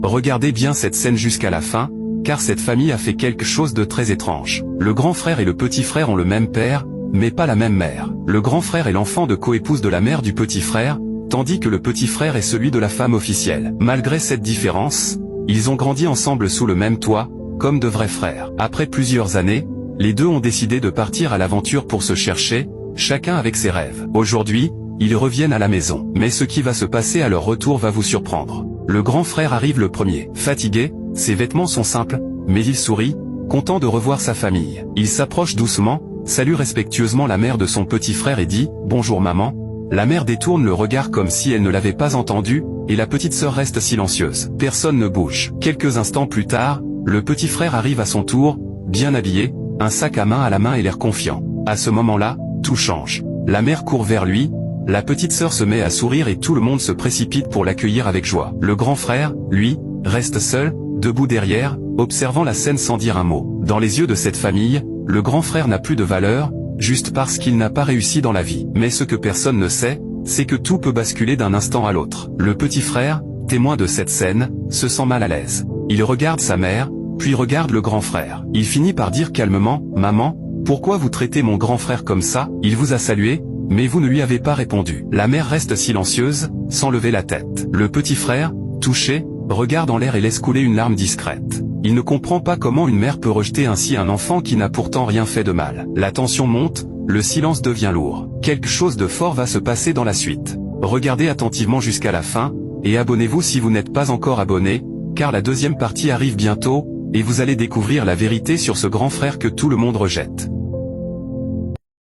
Regardez bien cette scène jusqu'à la fin, car cette famille a fait quelque chose de très étrange. Le grand frère et le petit frère ont le même père, mais pas la même mère. Le grand frère est l'enfant de coépouse de la mère du petit frère, tandis que le petit frère est celui de la femme officielle. Malgré cette différence, ils ont grandi ensemble sous le même toit, comme de vrais frères. Après plusieurs années, les deux ont décidé de partir à l'aventure pour se chercher, chacun avec ses rêves. Aujourd'hui, ils reviennent à la maison. Mais ce qui va se passer à leur retour va vous surprendre. Le grand frère arrive le premier. Fatigué, ses vêtements sont simples, mais il sourit, content de revoir sa famille. Il s'approche doucement, salue respectueusement la mère de son petit frère et dit « Bonjour maman ». La mère détourne le regard comme si elle ne l'avait pas entendu, et la petite sœur reste silencieuse. Personne ne bouge. Quelques instants plus tard, le petit frère arrive à son tour, bien habillé, un sac à main à la main et l'air confiant. À ce moment-là, tout change. La mère court vers lui, la petite sœur se met à sourire et tout le monde se précipite pour l'accueillir avec joie. Le grand frère, lui, reste seul, debout derrière, observant la scène sans dire un mot. Dans les yeux de cette famille, le grand frère n'a plus de valeur, juste parce qu'il n'a pas réussi dans la vie. Mais ce que personne ne sait, c'est que tout peut basculer d'un instant à l'autre. Le petit frère, témoin de cette scène, se sent mal à l'aise. Il regarde sa mère, puis regarde le grand frère. Il finit par dire calmement « Maman, pourquoi vous traitez mon grand frère comme ça? Il vous a salué, mais vous ne lui avez pas répondu. » La mère reste silencieuse, sans lever la tête. Le petit frère, touché, regarde en l'air et laisse couler une larme discrète. Il ne comprend pas comment une mère peut rejeter ainsi un enfant qui n'a pourtant rien fait de mal. La tension monte, le silence devient lourd. Quelque chose de fort va se passer dans la suite. Regardez attentivement jusqu'à la fin, et abonnez-vous si vous n'êtes pas encore abonné, car la deuxième partie arrive bientôt, et vous allez découvrir la vérité sur ce grand frère que tout le monde rejette.